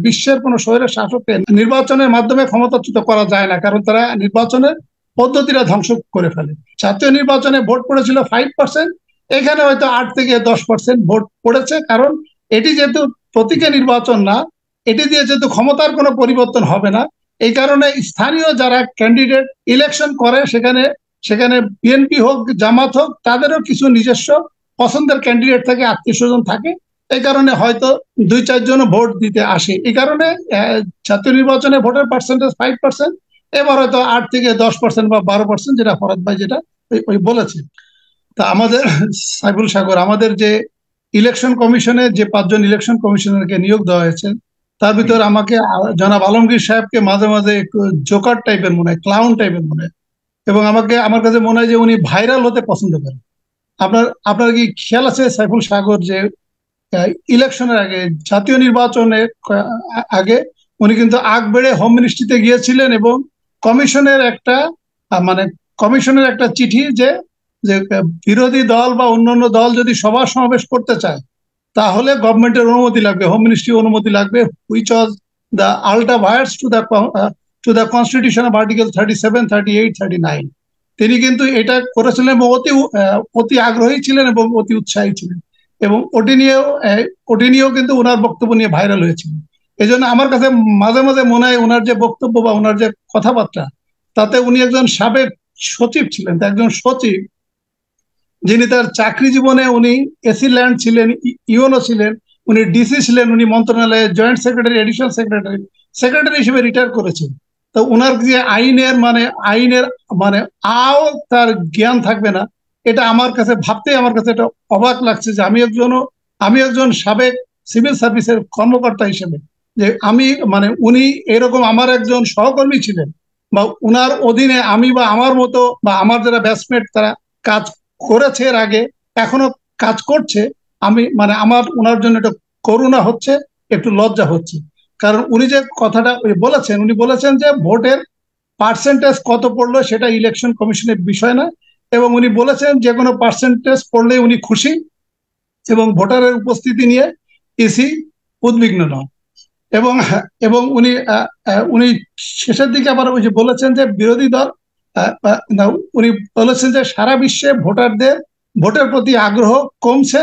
বিশ্বের কোন শহরের শাসককে নির্বাচনের মাধ্যমে ক্ষমতাচ্যুত করা যায় না, কারণ তারা নির্বাচনের পদ্ধতিটা ধ্বংস করে ফেলে। জাতীয় নির্বাচনে ভোট পড়েছিল 5%, এখানে হয়তো 8 থেকে 10% ভোট পড়েছে, কারণ এটি যেহেতু প্রতীকী নির্বাচন না, এটি দিয়ে যেহেতু ক্ষমতার কোনো পরিবর্তন হবে না, এই কারণে স্থানীয় যারা ক্যান্ডিডেট ইলেকশন করে সেখানে সেখানে বিএনপি হোক জামাত হোক তাদেরও কিছু নিজস্ব পছন্দের ক্যান্ডিডেট থাকে, আত্মীয় স্বজন থাকে, এই কারণে হয়তো 2-4 জন ভোট দিতে আসে। এই কারণে জাতীয় নির্বাচনে ভোটের পার্সেন্টেজ 5%, এবার হয়তো 8 থেকে 10% বা 12%, যেটা ফরাদ ভাই যেটা ওই বলেছে। তা আমাদের সাইফুল সাগর, আমাদের যে ইলেকশন কমিশনে যে 5 জন ইলেকশন কমিশনারকে নিয়োগ দেওয়া হয়েছে, তার ভিতরে আমাকে জনাব আলমগীর সাহেবকে মাঝে মাঝে একটু জোকার টাইপের মনে হয়, ক্লাউন টাইপের মনে হয়, এবং আমার কাছে মনে হয় যে উনি ভাইরাল হতে পছন্দ করেন। আপনার কি খেয়াল আছে সাইফুল সাগর, যে ইলেকশনের আগে, জাতীয় নির্বাচনের আগে উনি কিন্তু আগ বেড়ে হোম মিনিস্ট্রিতে গিয়েছিলেন এবং কমিশনের একটা মানে কমিশনের একটা চিঠি যে যে বিরোধী দল বা অন্যান্য দল যদি সভা সমাবেশ করতে চায় তাহলে গভর্নমেন্টের অনুমতি লাগবে, হোম মিনিস্ট্রি অনুমতি লাগবে, which was the ultra vires to the constitution of article 37, 38, 39। তিনি কিন্তু এটা করেছিলেন এবং অতি আগ্রহী ছিলেন এবং অতি উৎসাহী ছিলেন, এবং ওটি নিয়েও কিন্তু ওনার বক্তব্য নিয়ে ভাইরাল হয়েছিল। এই জন্য আমার কাছে মাঝে মাঝে মনে হয় ওনার যে বক্তব্য বা ওনার যে কথাবার্তা, তাতে উনি একজন সাবেক সচিব ছিলেন, একজন সচিব যিনি তার চাকরি জীবনে উনি এসি ল্যান্ড ছিলেন, ইউএনও ছিলেন, উনি ডিসি ছিলেন, উনি মন্ত্রণালয়ে জয়েন্ট সেক্রেটারি, এডিশনাল সেক্রেটারি হিসেবে রিটায়ার করেছেন। তো উনার যে আইনের মানে আও তার জ্ঞান থাকবে না, এটা আমার কাছে ভাবতেই আমার কাছে এটা অবাক লাগছে যে আমি একজন সাবেক সিভিল সার্ভিসের কর্মকর্তা হিসেবে, যে আমি উনি এরকম আমার একজন সহকর্মী ছিলেন, বা উনার অধীনে আমি বা আমার মতো বা আমার যারা ব্যাচমেট তারা কাজ করেছে এর আগে, এখনো কাজ করছে, আমি আমার ওনার জন্য একটু করুণা হচ্ছে, একটু লজ্জা হচ্ছে। কারণ উনি যে কথাটা উনি বলেছেন যে ভোটের পার্সেন্টেজ কত পড়লো সেটা ইলেকশন কমিশনের বিষয় না, এবং উনি বলেছেন যে কোনো পার্সেন্টেজ পড়লে উনি খুশি, এবং ভোটারের উপস্থিতি নিয়ে ইসি উদ্বিগ্ন নয়। এবং এবং উনি শেষের দিকে আবার ওই যে বলেছেন যে বিরোধী দল উনি বলেছেন যে সারা বিশ্বে ভোটারদের ভোটের প্রতি আগ্রহ কমছে,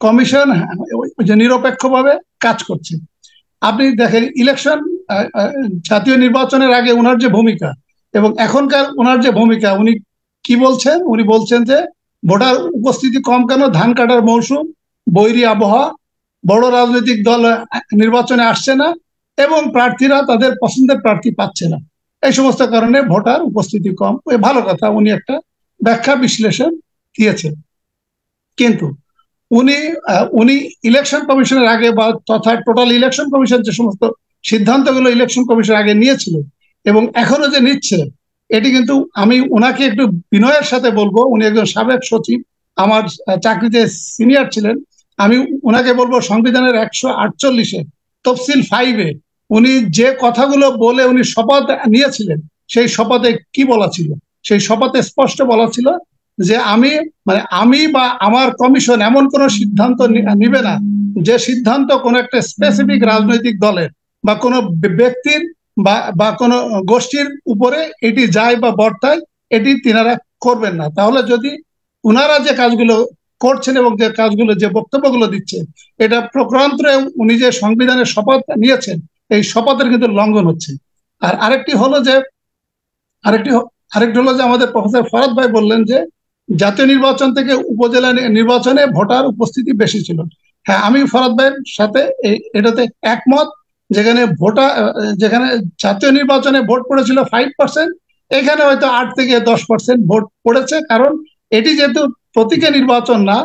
কমিশন যে নিরপেক্ষভাবে কাজ করছে। আপনি দেখেন জাতীয় নির্বাচনের আগে ওনার যে ভূমিকা এবং এখনকার ওনার যে ভূমিকা, উনি কি বলছেন? উনি বলছেন যে ভোটার উপস্থিতি কম কেন, ধান কাটার মৌসুম, বৈরী আবহাওয়া, বড় রাজনৈতিক দল নির্বাচনে আসছে না, এবং প্রার্থীরা তাদের পছন্দের প্রার্থী পাচ্ছে না, এই সমস্ত কারণে ভোটার উপস্থিতি কম। ভালো কথা, উনি একটা ব্যাখ্যা বিশ্লেষণ দিয়েছেন। কিন্তু উনি উনি ইলেকশন কমিশনের আগে বা তথা টোটাল ইলেকশন কমিশন যে সমস্ত সিদ্ধান্তগুলো ইলেকশন কমিশন আগে নিয়েছিল এবং এখনো যে নিচ্ছে, এটি কিন্তু আমি ওনাকে একটু বিনয়ের সাথে বলবো, উনি একজন সাবেক সচিব, আমার চাকরিতে সিনিয়র ছিলেন, আমি ওনাকে বলবো সংবিধানের 148-এ তফসিল 5-এ উনি যে কথাগুলো বলে উনি শপথ নিয়েছিলেন, সেই শপথে কি বলা ছিল? সেই শপথে স্পষ্ট বলা ছিল যে আমি বা আমার কমিশন এমন কোন সিদ্ধান্ত নিবে না যে সিদ্ধান্ত কোন একটা স্পেসিফিক রাজনৈতিক দলের বা কোন ব্যক্তির বা কোন গোষ্ঠীর উপরে এটি যায় বা বর্তায়, এটি তিনারা করবেন না। তাহলে যদি উনারা যে কাজগুলো করছেন এবং যে কাজগুলো যে বক্তব্যগুলো দিচ্ছেন, এটা প্রক্রান্তরে উনি যে সংবিধানের শপথ নিয়েছেন, এই শপথের কিন্তু লঙ্ঘন হচ্ছে। আর আরেকটি হলো যে আমাদের প্রফেসর ফরাদ ভাই বললেন যে জাতীয় নির্বাচন থেকে উপজেলা নির্বাচনে ভোটার উপস্থিতি বেশি ছিল। হ্যাঁ, আমি ফরাদ ভাইয়ের সাথে এটাতে একমত। যেখানে জাতীয় নির্বাচনে ভোট পড়েছিল 5%, এখানে হয়তো 8 থেকে 10% ভোট পড়েছে, কারণ এটি যেহেতু প্রতীকী নির্বাচন না,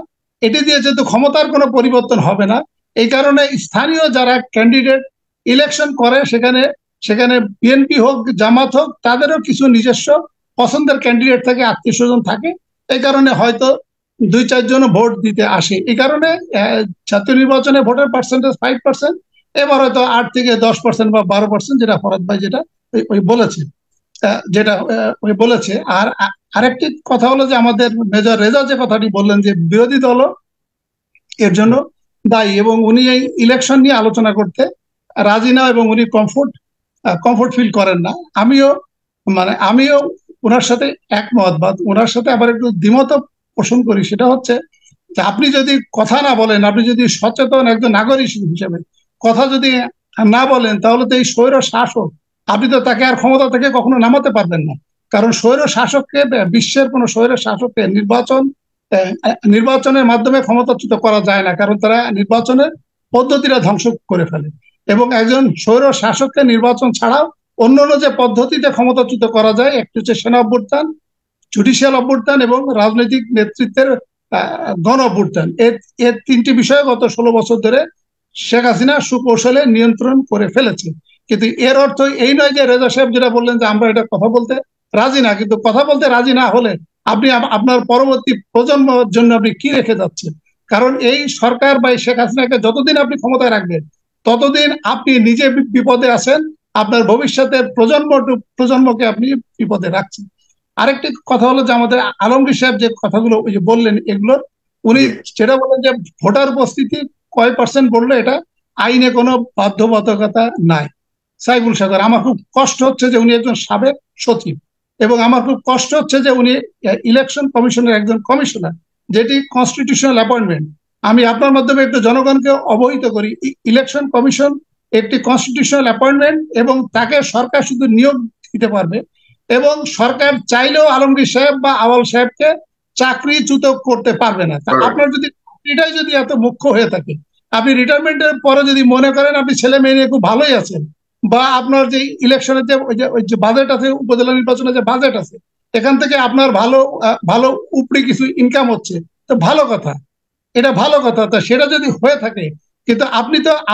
এটি দিয়ে যেহেতু ক্ষমতার কোনো পরিবর্তন হবে না, এই কারণে স্থানীয় যারা ক্যান্ডিডেট ইলেকশন করে সেখানে বিএনপি হোক জামাত হোক তাদেরও কিছু নিজস্ব পছন্দের ক্যান্ডিডেট থাকে, আত্মীয় স্বজন থাকে, এই কারণে হয়তো 2-4 জন ভোট দিতে আসে। এই কারণে জাতীয় নির্বাচনে ভোটের পার্সেন্টেজ 5%, এবার হয়তো 8 থেকে 10% বা 12%, যেটা ফরাদ ভাই যেটা বলেছে। আর আরেকটি কথা হলো যে আমাদের মেজর রেজা যে কথাটি বললেন যে বিরোধী দলও এর জন্য দায়ী, এবং উনি এই ইলেকশন নিয়ে আলোচনা করতে রাজি না এবং উনি কমফোর্ট ফিল করেন না। আমিও ওনার সাথে একমত, বা ওনার সাথে আবার একটু দ্বিমত পোষণ করি। সেটা হচ্ছে যে আপনি যদি কথা না বলেন, আপনি যদি সচেতন একজন নাগরিক হিসেবে কথা যদি না বলেন, তাহলে তো এই স্বৈর শাসক, আপনি তো তাকে আর ক্ষমতা থেকে কখনো নামাতে পারবেন না। কারণ স্বৈর শাসককে, বিশ্বের কোন স্বৈর শাসককে নির্বাচনের মাধ্যমে ক্ষমতাচ্যুত করা যায় না, কারণ তারা নির্বাচনের পদ্ধতিটা ধ্বংস করে ফেলে। এবং একজন স্বৈর শাসককে নির্বাচন ছাড়াও অন্যান্য যে পদ্ধতিতে ক্ষমতাচ্যুত করা যায়, একটি হচ্ছে সেনা অভ্যুত্থান, জুডিশিয়াল অভ্যুত্থান এবং রাজনৈতিক নেতৃত্বের গণ অভ্যুত্থান। এর তিনটি বিষয়ে গত 16 বছর ধরে শেখ হাসিনা সুকৌশলে নিয়ন্ত্রণ করে ফেলেছে। কিন্তু এর অর্থ এই নয় যে রেজা সাহেব যেটা বললেন যে আমরা এটা কথা বলতে রাজি না। কিন্তু কথা বলতে রাজি না হলে আপনি আপনার পরবর্তী প্রজন্মের জন্য আপনি কি রেখে যাচ্ছেন? কারণ এই সরকার বা শেখ হাসিনাকে যতদিন আপনি ক্ষমতায় রাখবেন, ততদিন আপনি নিজে বিপদে আছেন, আপনার ভবিষ্যতের প্রজন্মকে আপনি বিপদে রাখছেন। আরেকটি কথা হলো যে আমাদের আলমগীর সাহেব যে কথাগুলো ওই যে বললেন, এগুলোর উনি যেটা বলেন যে ভোটার উপস্থিতি কয় পার্সেন্ট বললে এটা আইনে কোনো বাধ্যবাধকতা নাই। সাইফুল সাগর, আমার খুব কষ্ট হচ্ছে যে উনি একজন সাবেক সচিব, এবং আমার খুব কষ্ট হচ্ছে যে উনি ইলেকশন কমিশনের একজন কমিশনার, যেটি কনস্টিটিউশনাল অ্যাপয়েন্টমেন্ট। আমি আপনার মাধ্যমে একটু জনগণকে অবহিত করি, ইলেকশন কমিশন একটি কনস্টিটিউশনাল অ্যাপয়েন্টমেন্ট, এবং তাকে সরকার শুধু নিয়োগ দিতে পারবে, এবং সরকার চাইলেও আলমগীর সাহেব বা আওয়াল সাহেবকে চাকরিচ্যুত করতে পারবে না। আপনার যদি চাকরিটাই যদি এত মুখ্য হয়ে থাকে, আপনি রিটায়ারমেন্টের পরে যদি মনে করেন আপনি ছেলে মেয়ে নিয়ে খুব ভালোই আছেন, বা আপনার যে ইলেকশনের যে বাজেট আছে, উপজেলা নির্বাচনের যে বাজেট আছে, এখান থেকে আপনার ভালো উপরি কিছু ইনকাম হচ্ছে, তো ভালো কথা, এটা ভালো কথা। তা সেটা যদি হয়ে থাকে, কিন্তু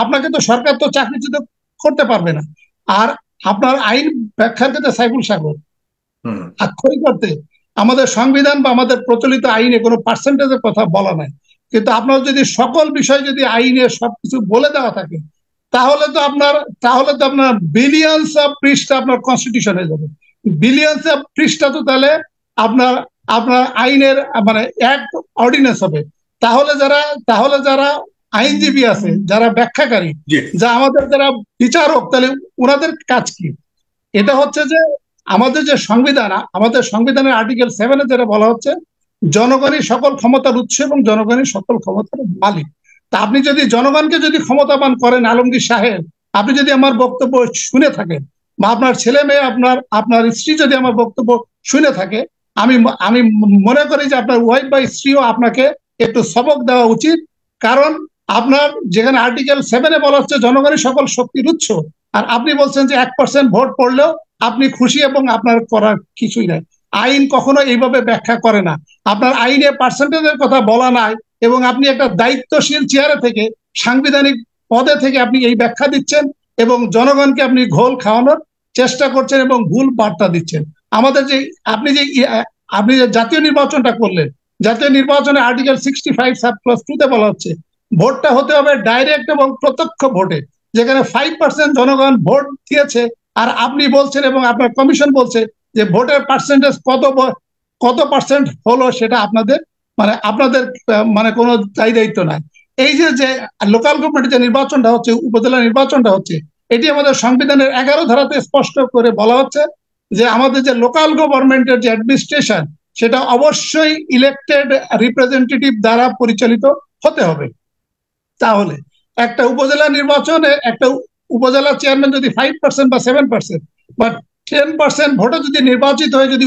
আপনাকে তো সরকার তো চাকরিচ্যুত করতে পারবে না। আর আপনার আইন ব্যাখ্যার ক্ষেত্রে সাইফুল সাগর, আক্ষরিক অর্থে আমাদের সংবিধান বা আমাদের প্রচলিত আইনে কোনো পার্সেন্টেজের কথা বলা নাই। কিন্তু আপনার যদি সকল বিষয় যদি আইনে সবকিছু বলে দেওয়া থাকে, তাহলে তো আপনার বিলিয়নস অফ পৃষ্ঠা আপনার কনস্টিটিউশন হয়ে যাবে। বিলিয়নস অফ পৃষ্ঠা তো তাহলে আপনার আপনার আইনের মানে এক অর্ডিন্যান্স হবে। তাহলে যারা আইনজীবী আছে, যারা ব্যাখ্যাকারী, আমাদের যারা বিচারক, তাহলে ওনাদের কাজ কি? এটা হচ্ছে যে আমাদের যে সংবিধান, আমাদের সংবিধানের আর্টিকেল 7-এ যেটা বলা হচ্ছে, জনগণই সকল ক্ষমতার উৎস এবং জনগণই সকল ক্ষমতার মালিক। তা আপনি যদি জনগণকে যদি ক্ষমতাবান করেন আলমগীর সাহেব, আপনি যদি আমার বক্তব্য শুনে থাকেন, বা আপনার ছেলে মেয়ে, আপনার স্ত্রী যদি আমার বক্তব্য শুনে থাকে, আমি মনে করি যে আপনার ওয়াইফ বা স্ত্রীও আপনাকে একটু সবক দেওয়া উচিত। কারণ আপনার যেখানে আর্টিকেল 7-এ বলা হচ্ছে জনগণই সকল শক্তির উৎস, আর আপনি বলছেন যে 1% ভোট পড়লেও আপনি খুশি এবং আপনার করার কিছুই নাই। আইন কখনো এইভাবে ব্যাখ্যা করে না। আপনার আইনে পার্সেন্টেজের কথা বলা নাই, এবং আপনি একটা দায়িত্বশীল চেয়ারে থেকে, সাংবিধানিক পদে থেকে আপনি এই ব্যাখ্যা দিচ্ছেন, এবং জনগণকে আপনি ঘোল খাওয়ানোর চেষ্টা করছেন এবং ভুল বার্তা দিচ্ছেন। আমাদের যে আপনি যে জাতীয় নির্বাচনটা করলেন, জাতীয় নির্বাচনে আর্টিকেল 65(2)তে বলা হচ্ছে ভোটটা হতে হবে ডাইরেক্ট এবং প্রত্যক্ষ ভোটে, যেখানে 5% জনগণ ভোট দিয়েছে। আর আপনি বলছেন এবং আপনার কমিশন বলছে যে ভোটের পার্সেন্টেজ কত পার্সেন্ট হলো, সেটা আপনাদের কোনো দায়িত্ব নাই। এই যে লোকাল গভর্নমেন্টের যে নির্বাচনটা হচ্ছে, উপজেলা নির্বাচনটা হচ্ছে, এটি আমাদের সংবিধানের 11 ধারাতে স্পষ্ট করে বলা হচ্ছে যে আমাদের যে লোকাল গভর্নমেন্টের যে অ্যাডমিনিস্ট্রেশন, সেটা অবশ্যই ইলেক্টেড রিপ্রেজেন্টেটিভ দ্বারা পরিচালিত হতে হবে। তাহলে একটা উপজেলা নির্বাচনে একটা উপজেলা চেয়ারম্যান যদি 5% বা 7% বা 10% ভোটে যদি নির্বাচিত হয়ে যদি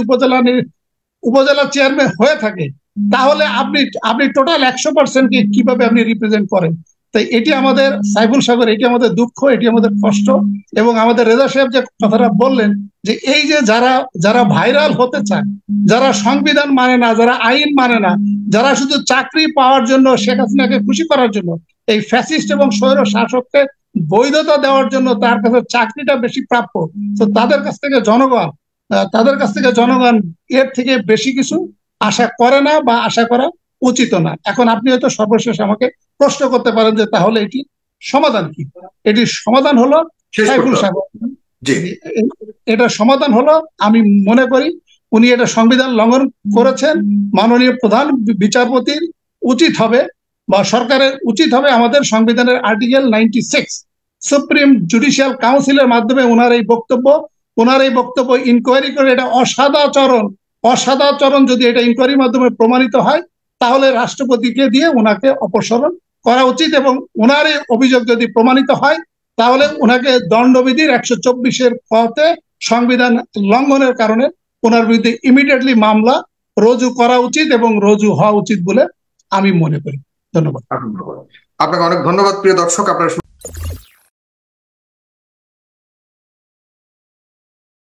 উপজেলা চেয়ারম্যান হয়ে থাকে, তাহলে আপনি টোটাল 100%কে কিভাবে আপনি রিপ্রেজেন্ট করেন? তাই এটি আমাদের সাইফুল সাগর, এটি আমাদের দুঃখ, এটি আমাদের কষ্ট। এবং আমাদের রেজা সাহেব যে কথাটা বললেন যে এই যে যারা ভাইরাল হতে চায়, যারা সংবিধান মানে না, যারা আইন মানে না, যারা শুধু চাকরি পাওয়ার জন্য, শেখ হাসিনাকে খুশি করার জন্য, এই ফ্যাসিস্ট এবং স্বৈর শাসককে বৈধতা দেওয়ার জন্য তার কাছে চাকরিটা বেশি প্রাপ্য, তো তাদের কাছ থেকে জনগণ এর থেকে বেশি কিছু আশা করে না, বা আশা করা উচিত না। এখন আপনি হয়তো সর্বশেষ আমাকে প্রশ্ন করতে পারেন যে তাহলে এটি সমাধান কি? এটির সমাধান হলো সাইফুল সাগর, এটা সমাধান হলো, আমি মনে করি উনি এটা সংবিধান লঙ্ঘন করেছেন। মাননীয় প্রধান বিচারপতির উচিত হবে, বা সরকারের উচিত হবে আমাদের সংবিধানের আর্টিকেল 96 সুপ্রিম জুডিশিয়াল কাউন্সিলের মাধ্যমে ওনার এই বক্তব্য ইনকোয়ারি করে এটা অসদাচরণ যদি এটা ইনকোয়ারির মাধ্যমে প্রমাণিত হয়, তাহলে রাষ্ট্রপতিকে দিয়ে ওনাকে অপসারণ করা উচিত, এবং ওনার এই অভিযোগ যদি প্রমাণিত হয় তাহলে ওনাকে দণ্ডবিধির 124-এর পথে সংবিধান লঙ্ঘনের কারণে ওনার বিরুদ্ধে ইমিডিয়েটলি মামলা রুজু করা উচিত এবং রুজু হওয়া উচিত বলে আমি মনে করি। ধন্যবাদ। আপনাকে অনেক ধন্যবাদ প্রিয় দর্শক। আপনারা